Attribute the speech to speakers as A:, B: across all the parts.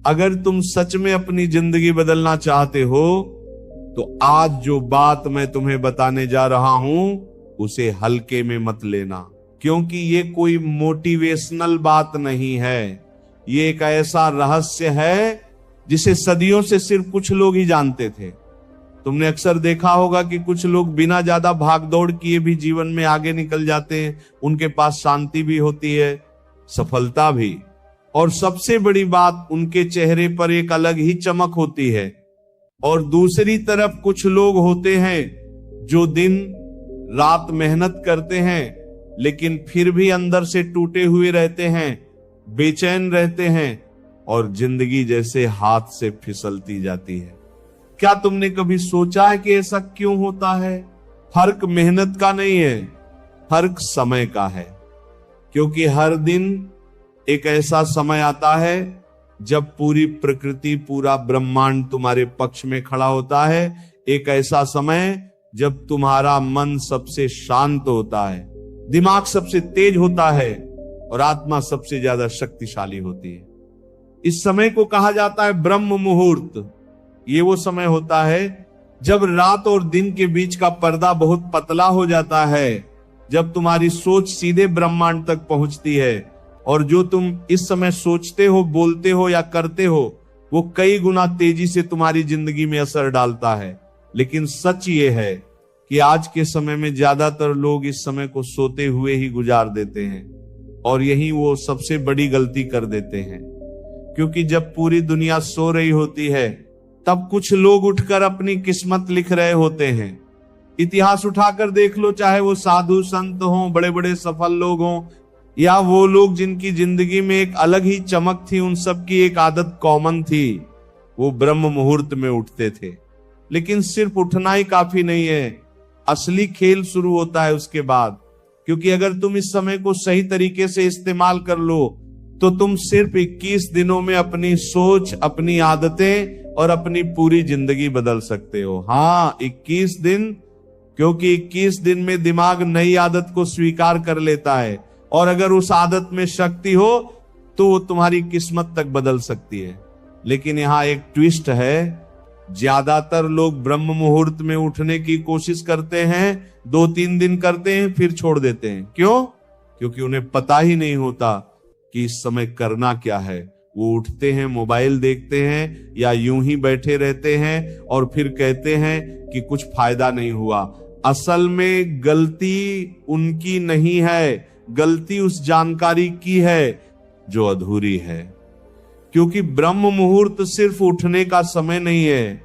A: अगर तुम सच में अपनी जिंदगी बदलना चाहते हो तो आज जो बात मैं तुम्हें बताने जा रहा हूं उसे हल्के में मत लेना, क्योंकि ये कोई मोटिवेशनल बात नहीं है। ये एक ऐसा रहस्य है जिसे सदियों से सिर्फ कुछ लोग ही जानते थे। तुमने अक्सर देखा होगा कि कुछ लोग बिना ज्यादा भागदौड़ किए भी जीवन में आगे निकल जाते हैं। उनके पास शांति भी होती है, सफलता भी, और सबसे बड़ी बात उनके चेहरे पर एक अलग ही चमक होती है। और दूसरी तरफ कुछ लोग होते हैं जो दिन रात मेहनत करते हैं लेकिन फिर भी अंदर से टूटे हुए रहते हैं, बेचैन रहते हैं और जिंदगी जैसे हाथ से फिसलती जाती है। क्या तुमने कभी सोचा है कि ऐसा क्यों होता है? फर्क मेहनत का नहीं है, फर्क समय का है। क्योंकि हर दिन एक ऐसा समय आता है जब पूरी प्रकृति, पूरा ब्रह्मांड तुम्हारे पक्ष में खड़ा होता है। एक ऐसा समय जब तुम्हारा मन सबसे शांत होता है, दिमाग सबसे तेज होता है और आत्मा सबसे ज्यादा शक्तिशाली होती है। इस समय को कहा जाता है ब्रह्म मुहूर्त। ये वो समय होता है जब रात और दिन के बीच का पर्दा बहुत पतला हो जाता है, जब तुम्हारी सोच सीधे ब्रह्मांड तक पहुंचती है और जो तुम इस समय सोचते हो, बोलते हो या करते हो वो कई गुना तेजी से तुम्हारी जिंदगी में असर डालता है। लेकिन सच ये है कि आज के समय में ज्यादातर लोग इस समय को सोते हुए ही गुजार देते हैं और यही वो सबसे बड़ी गलती कर देते हैं। क्योंकि जब पूरी दुनिया सो रही होती है तब कुछ लोग उठकर अपनी किस्मत लिख रहे होते हैं। इतिहास उठाकर देख लो, चाहे वो साधु संत हों, बड़े बड़े सफल लोग हों या वो लोग जिनकी जिंदगी में एक अलग ही चमक थी, उन सब की एक आदत कॉमन थी, वो ब्रह्म मुहूर्त में उठते थे। लेकिन सिर्फ उठना ही काफी नहीं है, असली खेल शुरू होता है उसके बाद। क्योंकि अगर तुम इस समय को सही तरीके से इस्तेमाल कर लो तो तुम सिर्फ 21 दिनों में अपनी सोच, अपनी आदतें और अपनी पूरी जिंदगी बदल सकते हो। हाँ, 21 दिन, क्योंकि 21 दिन में दिमाग नई आदत को स्वीकार कर लेता है और अगर उस आदत में शक्ति हो तो वो तुम्हारी किस्मत तक बदल सकती है। लेकिन यहाँ एक ट्विस्ट है, ज्यादातर लोग ब्रह्म मुहूर्त में उठने की कोशिश करते हैं, 2-3 दिन करते हैं फिर छोड़ देते हैं। क्यों? क्योंकि उन्हें पता ही नहीं होता कि इस समय करना क्या है। वो उठते हैं, मोबाइल देखते हैं या यूं ही बैठे रहते हैं और फिर कहते हैं कि कुछ फायदा नहीं हुआ। असल में गलती उनकी नहीं है, गलती उस जानकारी की है जो अधूरी है। क्योंकि ब्रह्म मुहूर्त सिर्फ उठने का समय नहीं है,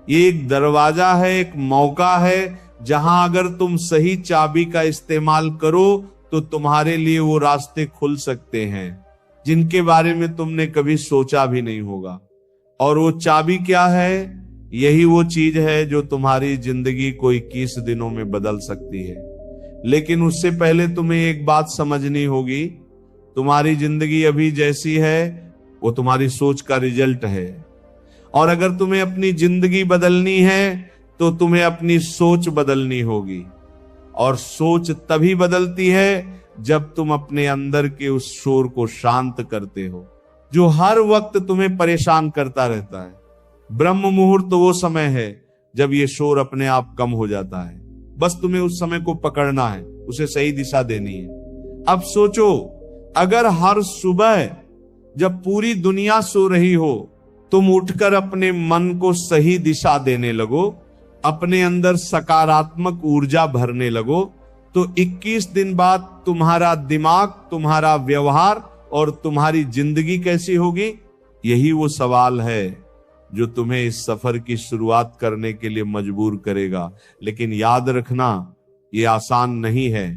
A: ये एक दरवाजा है, एक मौका है जहां अगर तुम सही चाबी का इस्तेमाल करो तो तुम्हारे लिए वो रास्ते खुल सकते हैं जिनके बारे में तुमने कभी सोचा भी नहीं होगा। और वो चाबी क्या है? यही वो चीज है जो तुम्हारी जिंदगी को 21 दिनों में बदल सकती है। लेकिन उससे पहले तुम्हें एक बात समझनी होगी, तुम्हारी जिंदगी अभी जैसी है वो तुम्हारी सोच का रिजल्ट है। और अगर तुम्हें अपनी जिंदगी बदलनी है तो तुम्हें अपनी सोच बदलनी होगी। और सोच तभी बदलती है जब तुम अपने अंदर के उस शोर को शांत करते हो जो हर वक्त तुम्हें परेशान करता रहता है। ब्रह्म मुहूर्त तो वो समय है जब ये शोर अपने आप कम हो जाता है। बस तुम्हें उस समय को पकड़ना है, उसे सही दिशा देनी है। अब सोचो, अगर हर सुबह जब पूरी दुनिया सो रही हो तुम उठकर अपने मन को सही दिशा देने लगो, अपने अंदर सकारात्मक ऊर्जा भरने लगो, तो 21 दिन बाद तुम्हारा दिमाग, तुम्हारा व्यवहार और तुम्हारी जिंदगी कैसी होगी? यही वो सवाल है जो तुम्हें इस सफर की शुरुआत करने के लिए मजबूर करेगा। लेकिन याद रखना, ये आसान नहीं है।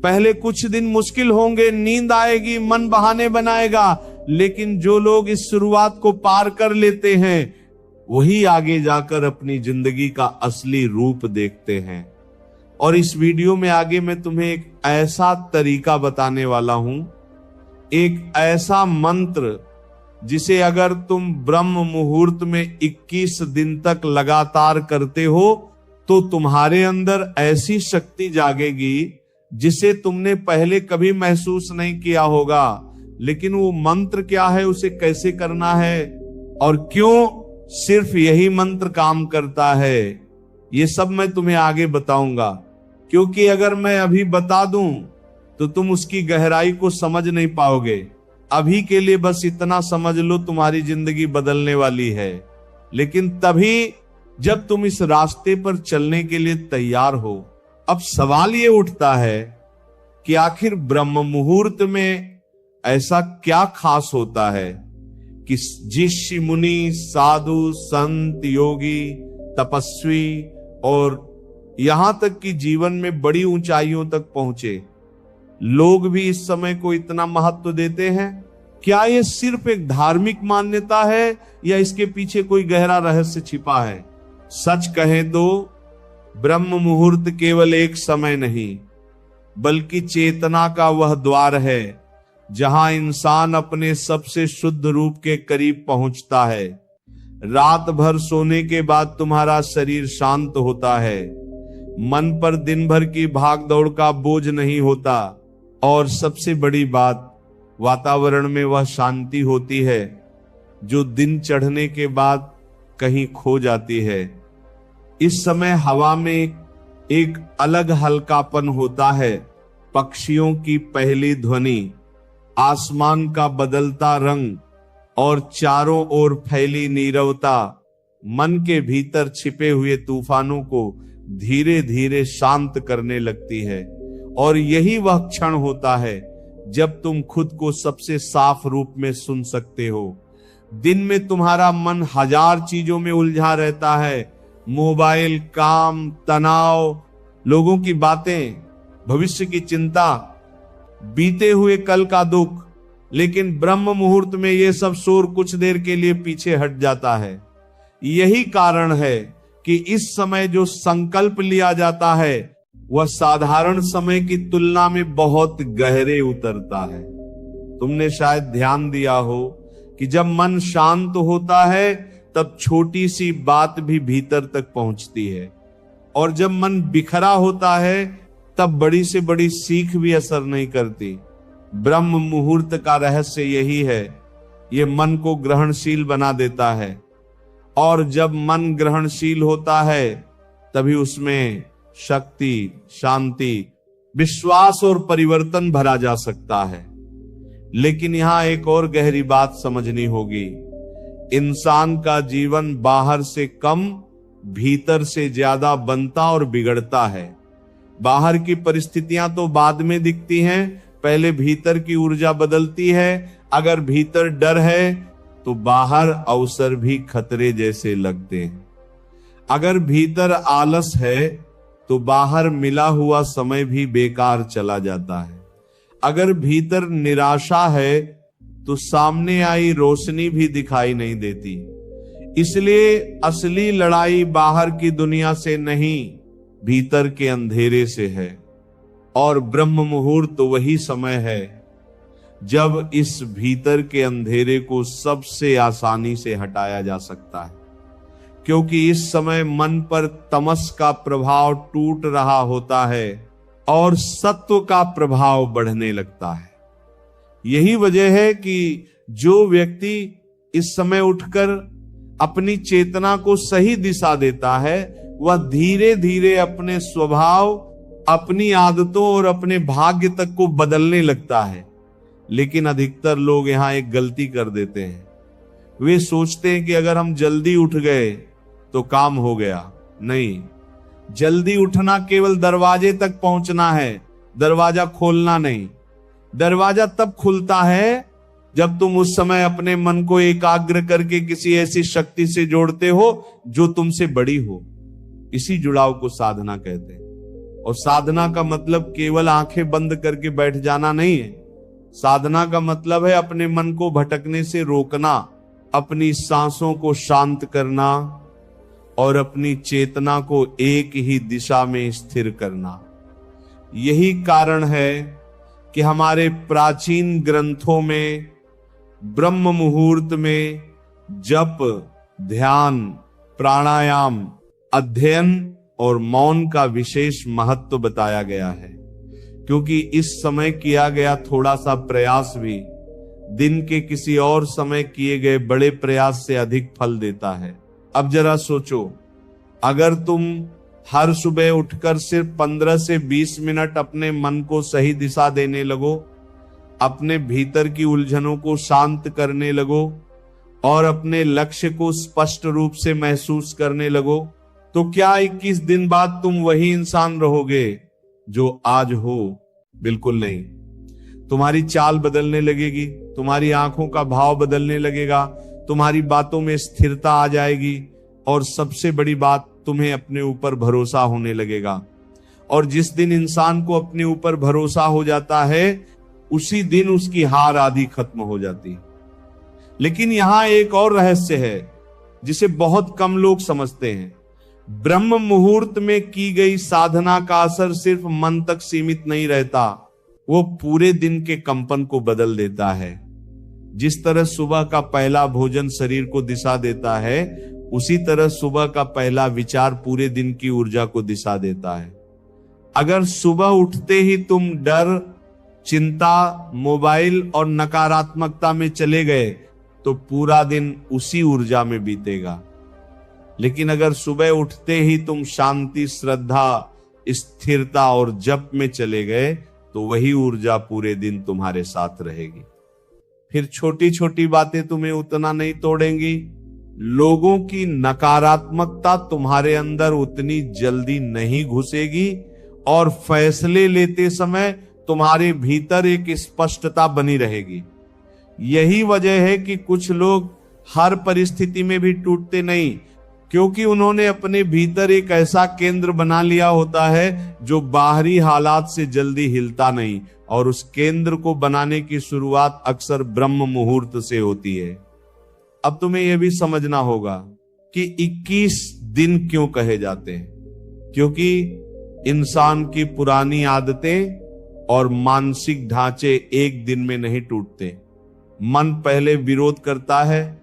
A: पहले कुछ दिन मुश्किल होंगे, नींद आएगी, मन बहाने बनाएगा, लेकिन जो लोग इस शुरुआत को पार कर लेते हैं वही आगे जाकर अपनी जिंदगी का असली रूप देखते हैं। और इस वीडियो में आगे मैं तुम्हें एक ऐसा तरीका बताने वाला हूं, एक ऐसा मंत्र जिसे अगर तुम ब्रह्म मुहूर्त में 21 दिन तक लगातार करते हो तो तुम्हारे अंदर ऐसी शक्ति जागेगी जिसे तुमने पहले कभी महसूस नहीं किया होगा। लेकिन वो मंत्र क्या है, उसे कैसे करना है और क्यों सिर्फ यही मंत्र काम करता है, ये सब मैं तुम्हें आगे बताऊंगा। क्योंकि अगर मैं अभी बता दूं तो तुम उसकी गहराई को समझ नहीं पाओगे। अभी के लिए बस इतना समझ लो, तुम्हारी जिंदगी बदलने वाली है, लेकिन तभी जब तुम इस रास्ते पर चलने के लिए तैयार हो। अब सवाल ये उठता है कि आखिर ब्रह्म मुहूर्त में ऐसा क्या खास होता है कि जिस मुनि, साधु, संत, योगी, तपस्वी और यहां तक कि जीवन में बड़ी ऊंचाइयों तक पहुंचे लोग भी इस समय को इतना महत्व देते हैं? क्या ये सिर्फ एक धार्मिक मान्यता है या इसके पीछे कोई गहरा रहस्य छिपा है? सच कहें तो ब्रह्म मुहूर्त केवल एक समय नहीं, बल्कि चेतना का वह द्वार है जहां इंसान अपने सबसे शुद्ध रूप के करीब पहुंचता है। रात भर सोने के बाद तुम्हारा शरीर शांत होता है, मन पर दिन भर की भाग दौड़ का बोझ नहीं होता और सबसे बड़ी बात, वातावरण में वह शांति होती है जो दिन चढ़ने के बाद कहीं खो जाती है। इस समय हवा में एक अलग हल्कापन होता है, पक्षियों की पहली ध्वनि, आसमान का बदलता रंग और चारों ओर फैली नीरवता मन के भीतर छिपे हुए तूफानों को धीरे धीरे शांत करने लगती है। और यही वह क्षण होता है जब तुम खुद को सबसे साफ रूप में सुन सकते हो। दिन में तुम्हारा मन हजार चीजों में उलझा रहता है, मोबाइल, काम, तनाव, लोगों की बातें, भविष्य की चिंता, बीते हुए कल का दुख। लेकिन ब्रह्म मुहूर्त में यह सब शोर कुछ देर के लिए पीछे हट जाता है। यही कारण है कि इस समय जो संकल्प लिया जाता है वह साधारण समय की तुलना में बहुत गहरे उतरता है। तुमने शायद ध्यान दिया हो कि जब मन शांत होता है तब छोटी सी बात भी भीतर तक पहुंचती है, और जब मन बिखरा होता है तब बड़ी से बड़ी सीख भी असर नहीं करती। ब्रह्म मुहूर्त का रहस्य यही है, ये मन को ग्रहणशील बना देता है, और जब मन ग्रहणशील होता है तभी उसमें शक्ति, शांति, विश्वास और परिवर्तन भरा जा सकता है। लेकिन यहां एक और गहरी बात समझनी होगी, इंसान का जीवन बाहर से कम भीतर से ज्यादा बनता और बिगड़ता है। बाहर की परिस्थितियां तो बाद में दिखती हैं, पहले भीतर की ऊर्जा बदलती है। अगर भीतर डर है तो बाहर अवसर भी खतरे जैसे लगते हैं। अगर भीतर आलस है तो बाहर मिला हुआ समय भी बेकार चला जाता है। अगर भीतर निराशा है तो सामने आई रोशनी भी दिखाई नहीं देती। इसलिए असली लड़ाई बाहर की दुनिया से नहीं, भीतर के अंधेरे से है। और ब्रह्म मुहूर्त वही समय है जब इस भीतर के अंधेरे को सबसे आसानी से हटाया जा सकता है, क्योंकि इस समय मन पर तमस का प्रभाव टूट रहा होता है और सत्व का प्रभाव बढ़ने लगता है। यही वजह है कि जो व्यक्ति इस समय उठकर अपनी चेतना को सही दिशा देता है वह धीरे धीरे अपने स्वभाव, अपनी आदतों और अपने भाग्य तक को बदलने लगता है। लेकिन अधिकतर लोग यहां एक गलती कर देते हैं, वे सोचते हैं कि अगर हम जल्दी उठ गए तो काम हो गया। नहीं, जल्दी उठना केवल दरवाजे तक पहुंचना है, दरवाजा खोलना नहीं। दरवाजा तब खुलता है जब तुम उस समय अपने मन को एकाग्र करके किसी ऐसी शक्ति से जोड़ते हो जो तुमसे बड़ी हो। इसी जुड़ाव को साधना कहते हैं। और साधना का मतलब केवल आंखें बंद करके बैठ जाना नहीं है। साधना का मतलब है अपने मन को भटकने से रोकना, अपनी सांसों को शांत करना और अपनी चेतना को एक ही दिशा में स्थिर करना। यही कारण है कि हमारे प्राचीन ग्रंथों में ब्रह्म मुहूर्त में जप, ध्यान, प्राणायाम, अध्ययन और मौन का विशेष महत्व बताया गया है, क्योंकि इस समय किया गया थोड़ा सा प्रयास भी दिन के किसी और समय किए गए बड़े प्रयास से अधिक फल देता है। अब जरा सोचो, अगर तुम हर सुबह उठकर सिर्फ 15 से 20 मिनट अपने मन को सही दिशा देने लगो, अपने भीतर की उलझनों को शांत करने लगो और अपने लक्ष्य को स्पष्ट रूप से महसूस करने लगो, तो क्या 21 दिन बाद तुम वही इंसान रहोगे जो आज हो? बिल्कुल नहीं। तुम्हारी चाल बदलने लगेगी, तुम्हारी आंखों का भाव बदलने लगेगा, तुम्हारी बातों में स्थिरता आ जाएगी और सबसे बड़ी बात, तुम्हें अपने ऊपर भरोसा होने लगेगा। और जिस दिन इंसान को अपने ऊपर भरोसा हो जाता है, उसी दिन उसकी हार आदि खत्म हो जाती है। लेकिन यहां एक और रहस्य है जिसे बहुत कम लोग समझते हैं। ब्रह्म मुहूर्त में की गई साधना का असर सिर्फ मन तक सीमित नहीं रहता, वो पूरे दिन के कंपन को बदल देता है। जिस तरह सुबह का पहला भोजन शरीर को दिशा देता है, उसी तरह सुबह का पहला विचार पूरे दिन की ऊर्जा को दिशा देता है। अगर सुबह उठते ही तुम डर, चिंता, मोबाइल और नकारात्मकता में चले गए तो पूरा दिन उसी ऊर्जा में बीतेगा। लेकिन अगर सुबह उठते ही तुम शांति, श्रद्धा, स्थिरता और जप में चले गए तो वही ऊर्जा पूरे दिन तुम्हारे साथ रहेगी। फिर छोटी छोटी बातें तुम्हें उतना नहीं तोड़ेंगी, लोगों की नकारात्मकता तुम्हारे अंदर उतनी जल्दी नहीं घुसेगी और फैसले लेते समय तुम्हारे भीतर एक स्पष्टता बनी रहेगी। यही वजह है कि कुछ लोग हर परिस्थिति में भी टूटते नहीं, क्योंकि उन्होंने अपने भीतर एक ऐसा केंद्र बना लिया होता है जो बाहरी हालात से जल्दी हिलता नहीं, और उस केंद्र को बनाने की शुरुआत अक्सर ब्रह्म मुहूर्त से होती है। अब तुम्हें यह भी समझना होगा कि 21 दिन क्यों कहे जाते हैं, क्योंकि इंसान की पुरानी आदतें और मानसिक ढांचे एक दिन में नहीं टूटते। मन पहले विरोध करता है,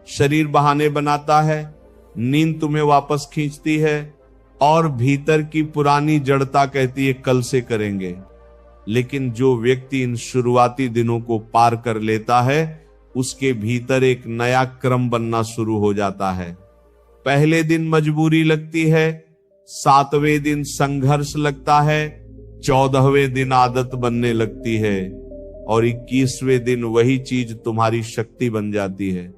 A: शरीर बहाने बनाता है, नींद तुम्हें वापस खींचती है और भीतर की पुरानी जड़ता कहती है कल से करेंगे। लेकिन जो व्यक्ति इन शुरुआती दिनों को पार कर लेता है, उसके भीतर एक नया क्रम बनना शुरू हो जाता है। पहले दिन मजबूरी लगती है, 7वें दिन संघर्ष लगता है, 14वें दिन आदत बनने लगती है और 21वें दिन वही चीज तुम्हारी शक्ति बन जाती है।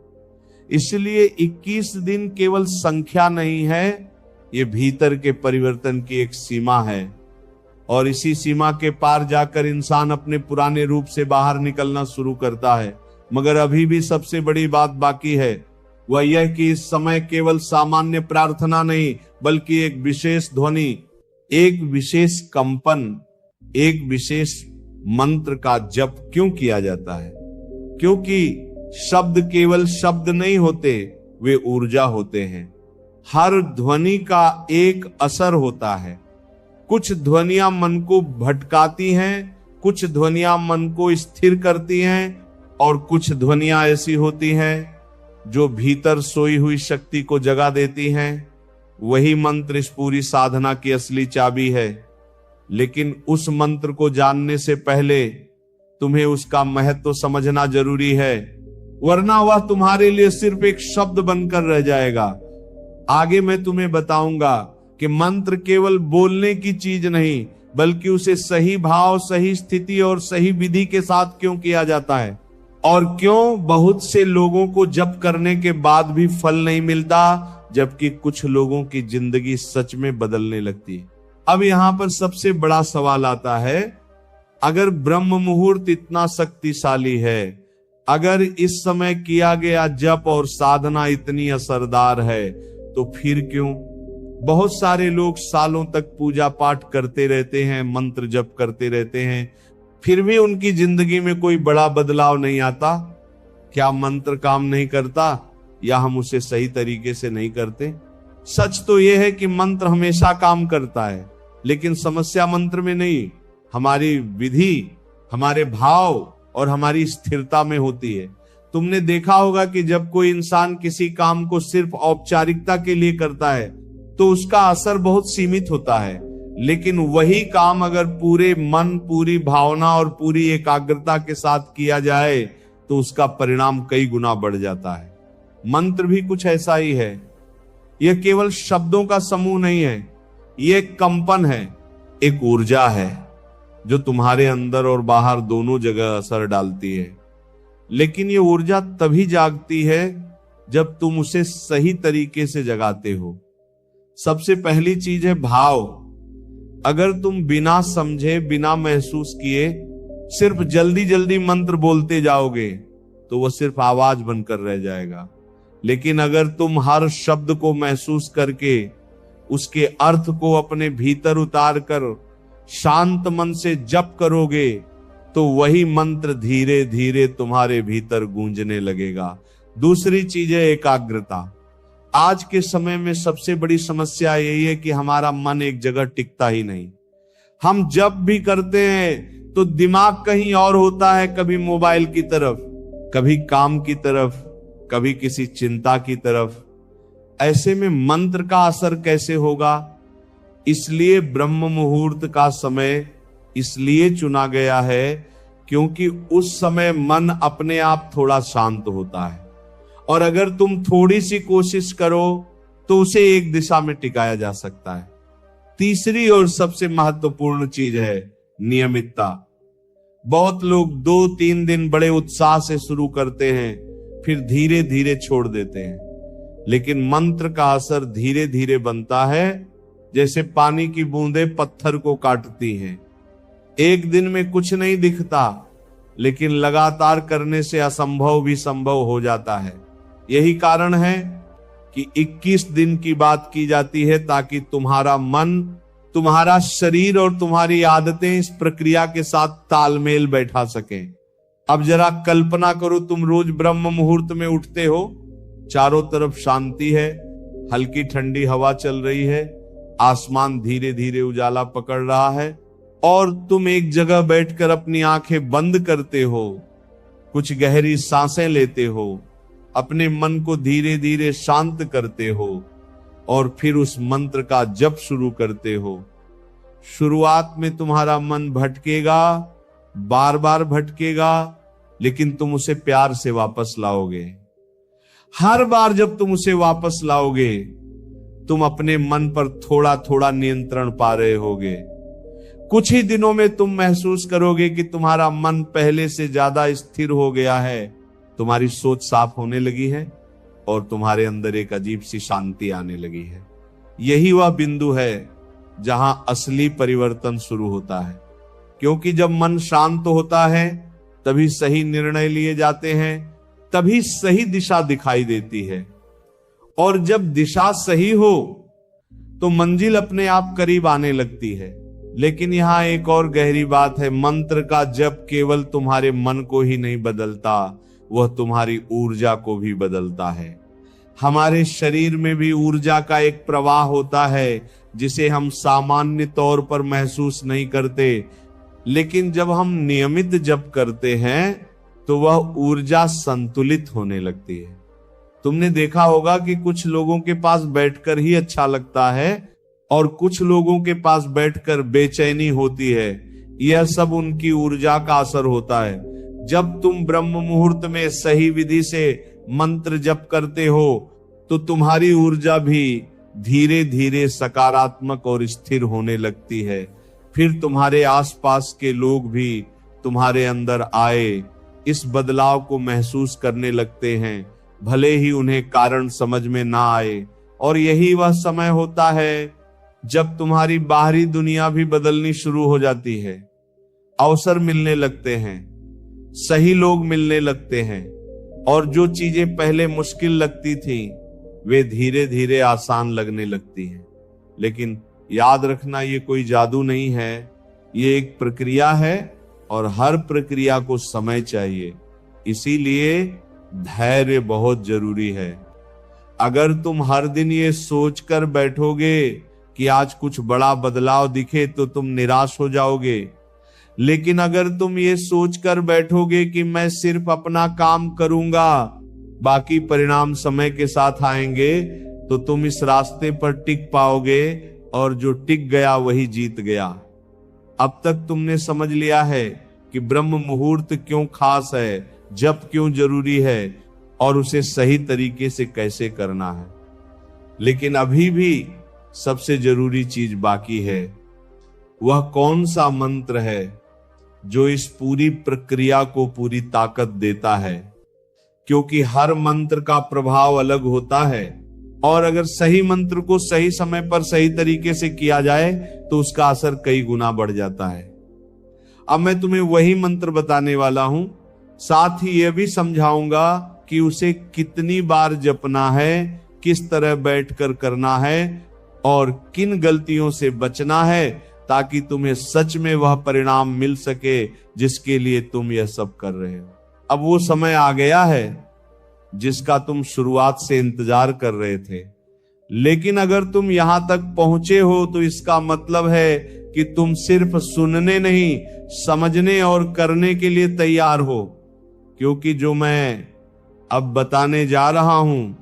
A: इसलिए 21 दिन केवल संख्या नहीं है, ये भीतर के परिवर्तन की एक सीमा है और इसी सीमा के पार जाकर इंसान अपने पुराने रूप से बाहर निकलना शुरू करता है। मगर अभी भी सबसे बड़ी बात बाकी है, वह यह कि इस समय केवल सामान्य प्रार्थना नहीं, बल्कि एक विशेष ध्वनि, एक विशेष कंपन, एक विशेष मंत्र का जप क्यों किया जाता है? क्योंकि शब्द केवल शब्द नहीं होते, वे ऊर्जा होते हैं। हर ध्वनि का एक असर होता है। कुछ ध्वनियां मन को भटकाती हैं, कुछ ध्वनियां मन को स्थिर करती हैं और कुछ ध्वनियां ऐसी होती हैं जो भीतर सोई हुई शक्ति को जगा देती हैं। वही मंत्र इस पूरी साधना की असली चाबी है। लेकिन उस मंत्र को जानने से पहले तुम्हें उसका महत्व समझना जरूरी है, वरना वह तुम्हारे लिए सिर्फ एक शब्द बनकर रह जाएगा। आगे मैं तुम्हें बताऊंगा कि मंत्र केवल बोलने की चीज नहीं, बल्कि उसे सही भाव, सही स्थिति और सही विधि के साथ क्यों किया जाता है और क्यों बहुत से लोगों को जप करने के बाद भी फल नहीं मिलता, जबकि कुछ लोगों की जिंदगी सच में बदलने लगती है। अब यहां पर सबसे बड़ा सवाल आता है, अगर ब्रह्म मुहूर्त इतना शक्तिशाली है, अगर इस समय किया गया जप और साधना इतनी असरदार है, तो फिर क्यों बहुत सारे लोग सालों तक पूजा पाठ करते रहते हैं, मंत्र जप करते रहते हैं, फिर भी उनकी जिंदगी में कोई बड़ा बदलाव नहीं आता? क्या मंत्र काम नहीं करता या हम उसे सही तरीके से नहीं करते? सच तो यह है कि मंत्र हमेशा काम करता है, लेकिन समस्या मंत्र में नहीं, हमारी विधि, हमारे भाव और हमारी स्थिरता में होती है। तुमने देखा होगा कि जब कोई इंसान किसी काम को सिर्फ औपचारिकता के लिए करता है तो उसका असर बहुत सीमित होता है, लेकिन वही काम अगर पूरे मन, पूरी भावना और पूरी एकाग्रता के साथ किया जाए तो उसका परिणाम कई गुना बढ़ जाता है। मंत्र भी कुछ ऐसा ही है। यह केवल शब्दों का समूह नहीं है, यह एक कंपन है, एक ऊर्जा है जो तुम्हारे अंदर और बाहर दोनों जगह असर डालती है। लेकिन यह ऊर्जा तभी जागती है जब तुम उसे सही तरीके से जगाते हो। सबसे पहली चीज है भाव। अगर तुम बिना समझे, बिना महसूस किए सिर्फ जल्दी जल्दी मंत्र बोलते जाओगे तो वह सिर्फ आवाज बनकर रह जाएगा। लेकिन अगर तुम हर शब्द को महसूस करके उसके अर्थ को अपने भीतर उतार कर शांत मन से जप करोगे तो वही मंत्र धीरे धीरे तुम्हारे भीतर गूंजने लगेगा। दूसरी चीज है एकाग्रता। आज के समय में सबसे बड़ी समस्या यही है कि हमारा मन एक जगह टिकता ही नहीं। हम जब भी करते हैं तो दिमाग कहीं और होता है, कभी मोबाइल की तरफ, कभी काम की तरफ, कभी किसी चिंता की तरफ। ऐसे में मंत्र का असर कैसे होगा? इसलिए ब्रह्म मुहूर्त का समय इसलिए चुना गया है क्योंकि उस समय मन अपने आप थोड़ा शांत होता है, और अगर तुम थोड़ी सी कोशिश करो तो उसे एक दिशा में टिकाया जा सकता है। तीसरी और सबसे महत्वपूर्ण चीज है नियमितता। बहुत लोग 2-3 दिन बड़े उत्साह से शुरू करते हैं, फिर धीरे धीरे छोड़ देते हैं। लेकिन मंत्र का असर धीरे धीरे बनता है, जैसे पानी की बूंदें पत्थर को काटती हैं। एक दिन में कुछ नहीं दिखता, लेकिन लगातार करने से असंभव भी संभव हो जाता है। यही कारण है कि 21 दिन की बात की जाती है, ताकि तुम्हारा मन, तुम्हारा शरीर और तुम्हारी आदतें इस प्रक्रिया के साथ तालमेल बैठा सकें। अब जरा कल्पना करो, तुम रोज ब्रह्म मुहूर्त में उठते हो, चारों तरफ शांति है, हल्की ठंडी हवा चल रही है, आसमान धीरे धीरे उजाला पकड़ रहा है, और तुम एक जगह बैठकर अपनी आंखें बंद करते हो, कुछ गहरी सांसें लेते हो, अपने मन को धीरे धीरे शांत करते हो और फिर उस मंत्र का जप शुरू करते हो। शुरुआत में तुम्हारा मन भटकेगा, बार बार भटकेगा, लेकिन तुम उसे प्यार से वापस लाओगे। हर बार जब तुम उसे वापस लाओगे, तुम अपने मन पर थोड़ा थोड़ा नियंत्रण पा रहे होगे। कुछ ही दिनों में तुम महसूस करोगे कि तुम्हारा मन पहले से ज्यादा स्थिर हो गया है, तुम्हारी सोच साफ होने लगी है और तुम्हारे अंदर एक अजीब सी शांति आने लगी है। यही वह बिंदु है जहां असली परिवर्तन शुरू होता है, क्योंकि जब मन शांत होता है तभी सही निर्णय लिए जाते हैं, तभी सही दिशा दिखाई देती है, और जब दिशा सही हो तो मंजिल अपने आप करीब आने लगती है। लेकिन यहां एक और गहरी बात है, मंत्र का जप केवल तुम्हारे मन को ही नहीं बदलता, वह तुम्हारी ऊर्जा को भी बदलता है। हमारे शरीर में भी ऊर्जा का एक प्रवाह होता है जिसे हम सामान्य तौर पर महसूस नहीं करते, लेकिन जब हम नियमित जप करते हैं तो वह ऊर्जा संतुलित होने लगती है। तुमने देखा होगा कि कुछ लोगों के पास बैठकर ही अच्छा लगता है और कुछ लोगों के पास बैठकर बेचैनी होती है। यह सब उनकी ऊर्जा का असर होता है। जब तुम ब्रह्म मुहूर्त में सही विधि से मंत्र जप करते हो तो तुम्हारी ऊर्जा भी धीरे धीरे सकारात्मक और स्थिर होने लगती है। फिर तुम्हारे आसपास के लोग भी तुम्हारे अंदर आए इस बदलाव को महसूस करने लगते हैं, भले ही उन्हें कारण समझ में ना आए। और यही वह समय होता है जब तुम्हारी बाहरी दुनिया भी बदलनी शुरू हो जाती है। अवसर मिलने लगते हैं, सही लोग मिलने लगते हैं, और जो चीजें पहले मुश्किल लगती थी वे धीरे धीरे आसान लगने लगती हैं। लेकिन याद रखना, ये कोई जादू नहीं है, ये एक प्रक्रिया है और हर प्रक्रिया को समय चाहिए। इसीलिए धैर्य बहुत जरूरी है। अगर तुम हर दिन ये सोचकर बैठोगे कि आज कुछ बड़ा बदलाव दिखे तो तुम निराश हो जाओगे, लेकिन अगर तुम ये सोचकर बैठोगे कि मैं सिर्फ अपना काम करूंगा, बाकी परिणाम समय के साथ आएंगे, तो तुम इस रास्ते पर टिक पाओगे, और जो टिक गया वही जीत गया। अब तक तुमने समझ लिया है कि ब्रह्म मुहूर्त क्यों खास है, जप क्यों जरूरी है और उसे सही तरीके से कैसे करना है। लेकिन अभी भी सबसे जरूरी चीज बाकी है। वह कौन सा मंत्र है जो इस पूरी प्रक्रिया को पूरी ताकत देता है, क्योंकि हर मंत्र का प्रभाव अलग होता है और अगर सही मंत्र को सही समय पर सही तरीके से किया जाए तो उसका असर कई गुना बढ़ जाता है। अब मैं तुम्हें वही मंत्र बताने वाला हूं, साथ ही यह भी समझाऊंगा कि उसे कितनी बार जपना है, किस तरह बैठकर करना है और किन गलतियों से बचना है, ताकि तुम्हें सच में वह परिणाम मिल सके जिसके लिए तुम यह सब कर रहे हो। अब वो समय आ गया है जिसका तुम शुरुआत से इंतजार कर रहे थे, लेकिन अगर तुम यहां तक पहुंचे हो तो इसका मतलब है कि तुम सिर्फ सुनने नहीं, समझने और करने के लिए तैयार हो, क्योंकि जो मैं अब बताने जा रहा हूं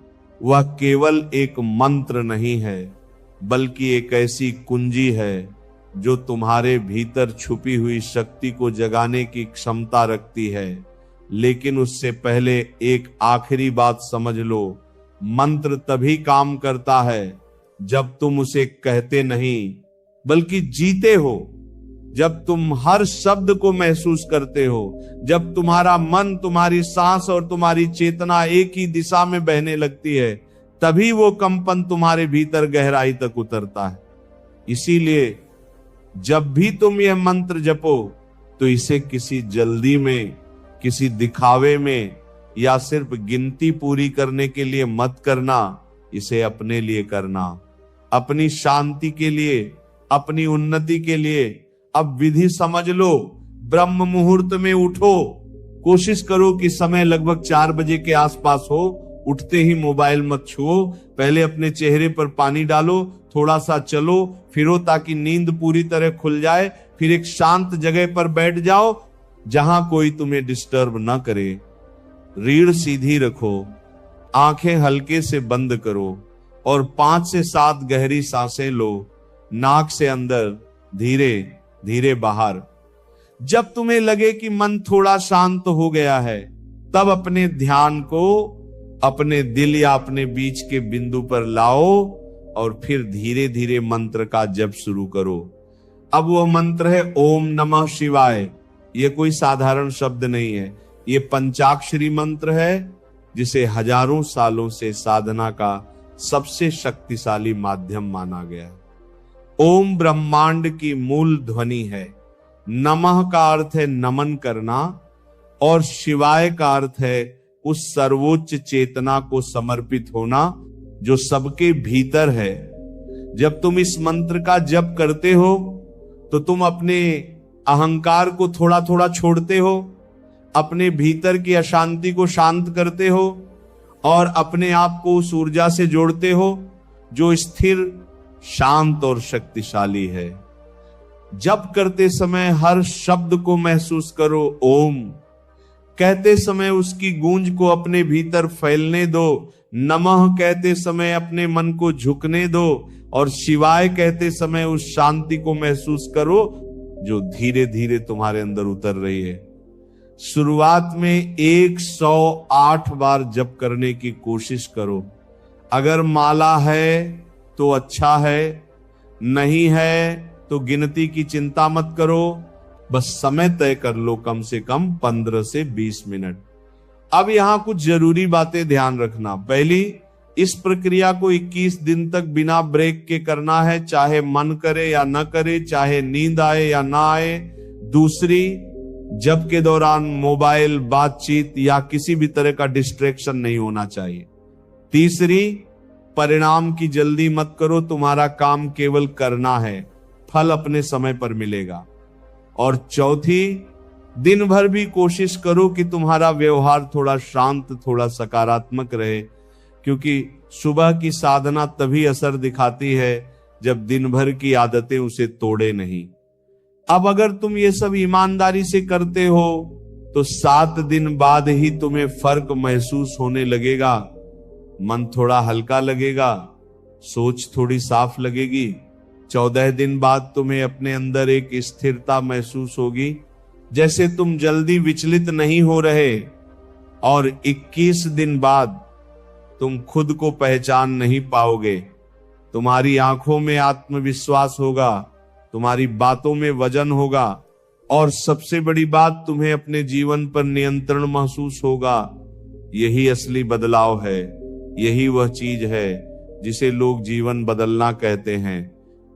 A: वह केवल एक मंत्र नहीं है, बल्कि एक ऐसी कुंजी है जो तुम्हारे भीतर छुपी हुई शक्ति को जगाने की क्षमता रखती है। लेकिन उससे पहले एक आखिरी बात समझ लो, मंत्र तभी काम करता है जब तुम उसे कहते नहीं बल्कि जीते हो, जब तुम हर शब्द को महसूस करते हो, जब तुम्हारा मन, तुम्हारी सांस और तुम्हारी चेतना एक ही दिशा में बहने लगती है, तभी वो कंपन तुम्हारे भीतर गहराई तक उतरता है। इसीलिए जब भी तुम यह मंत्र जपो तो इसे किसी जल्दी में, किसी दिखावे में या सिर्फ गिनती पूरी करने के लिए मत करना। इसे अपने लिए करना, अपनी शांति के लिए, अपनी उन्नति के लिए। अब विधि समझ लो, ब्रह्म मुहूर्त में उठो, कोशिश करो कि समय लगभग 4 बजे के आसपास हो। उठते ही मोबाइल मत छुओ, पहले अपने चेहरे पर पानी डालो, थोड़ा सा चलो फिरो ताकि नींद पूरी तरह खुल जाए। फिर एक शांत जगह पर बैठ जाओ जहां कोई तुम्हें डिस्टर्ब ना करे। रीढ़ सीधी रखो, आंखें हल्के से बंद करो और 5 से 7 गहरी सांसें लो, नाक से अंदर, धीरे धीरे बाहर। जब तुम्हें लगे कि मन थोड़ा शांत हो गया है, तब अपने ध्यान को अपने दिल या अपने बीच के बिंदु पर लाओ और फिर धीरे धीरे मंत्र का जप शुरू करो। अब वह मंत्र है ओम नमः शिवाय। यह कोई साधारण शब्द नहीं है, ये पंचाक्षरी मंत्र है जिसे हजारों सालों से साधना का सबसे शक्तिशाली माध्यम माना गया है। ओम ब्रह्मांड की मूल ध्वनि है, नमः का अर्थ है नमन करना और शिवाय का अर्थ है उस सर्वोच्च चेतना को समर्पित होना जो सबके भीतर है। जब तुम इस मंत्र का जप करते हो तो तुम अपने अहंकार को थोड़ा थोड़ा छोड़ते हो, अपने भीतर की अशांति को शांत करते हो और अपने आप को उस ऊर्जा से जोड़ते हो जो स्थिर, शांत और शक्तिशाली है। जप करते समय हर शब्द को महसूस करो। ओम कहते समय उसकी गूंज को अपने भीतर फैलने दो, नमः कहते समय अपने मन को झुकने दो और शिवाय कहते समय उस शांति को महसूस करो जो धीरे धीरे तुम्हारे अंदर उतर रही है। शुरुआत में 108 बार जप करने की कोशिश करो। अगर माला है तो अच्छा है, नहीं है तो गिनती की चिंता मत करो, बस समय तय कर लो, कम से कम 15 से 20 मिनट। अब यहां कुछ जरूरी बातें ध्यान रखना। पहली, इस प्रक्रिया को 21 दिन तक बिना ब्रेक के करना है, चाहे मन करे या न करे, चाहे नींद आए या ना आए। दूसरी, जप के दौरान मोबाइल, बातचीत या किसी भी तरह का डिस्ट्रैक्शन नहीं होना चाहिए। तीसरी, परिणाम की जल्दी मत करो, तुम्हारा काम केवल करना है, फल अपने समय पर मिलेगा। और चौथी, दिन भर भी कोशिश करो कि तुम्हारा व्यवहार थोड़ा शांत, थोड़ा सकारात्मक रहे, क्योंकि सुबह की साधना तभी असर दिखाती है जब दिन भर की आदतें उसे तोड़े नहीं। अब अगर तुम ये सब ईमानदारी से करते हो तो 7 दिन बाद ही तुम्हें फर्क महसूस होने लगेगा। मन थोड़ा हल्का लगेगा, सोच थोड़ी साफ लगेगी। 14 दिन बाद तुम्हें अपने अंदर एक स्थिरता महसूस होगी, जैसे तुम जल्दी विचलित नहीं हो रहे, और 21 दिन बाद तुम खुद को पहचान नहीं पाओगे। तुम्हारी आंखों में आत्मविश्वास होगा, तुम्हारी बातों में वजन होगा, और सबसे बड़ी बात, तुम्हें अपने जीवन पर नियंत्रण महसूस होगा। यही असली बदलाव है, यही वह चीज है जिसे लोग जीवन बदलना कहते हैं।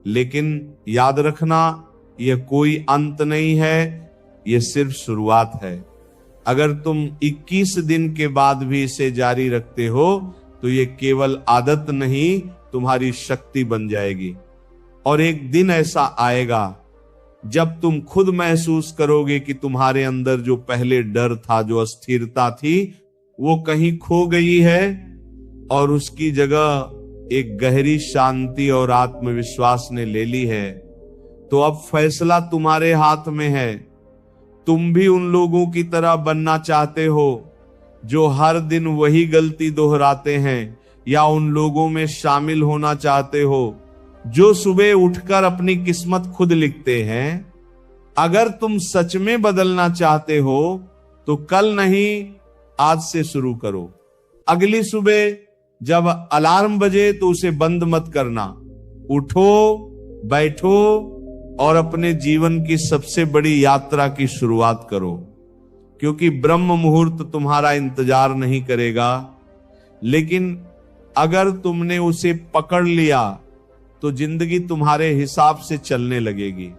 A: लेकिन याद रखना, यह कोई अंत नहीं है, यह सिर्फ शुरुआत है। अगर तुम 21 दिन के बाद भी इसे जारी रखते हो तो ये केवल आदत नहीं, तुम्हारी शक्ति बन जाएगी। और एक दिन ऐसा आएगा जब तुम खुद महसूस करोगे कि तुम्हारे अंदर जो पहले डर था, जो अस्थिरता थी, वो कहीं खो गई है और उसकी जगह एक गहरी शांति और आत्मविश्वास ने ले ली है। तो अब फैसला तुम्हारे हाथ में है। तुम भी उन लोगों की तरह बनना चाहते हो जो हर दिन वही गलती दोहराते हैं, या उन लोगों में शामिल होना चाहते हो जो सुबह उठकर अपनी किस्मत खुद लिखते हैं? अगर तुम सच में बदलना चाहते हो तो कल नहीं, आज से शुरू करो। अगली सुबह जब अलार्म बजे तो उसे बंद मत करना। उठो, बैठो और अपने जीवन की सबसे बड़ी यात्रा की शुरुआत करो, क्योंकि ब्रह्म मुहूर्त तुम्हारा इंतजार नहीं करेगा। लेकिन अगर तुमने उसे पकड़ लिया तो जिंदगी तुम्हारे हिसाब से चलने लगेगी।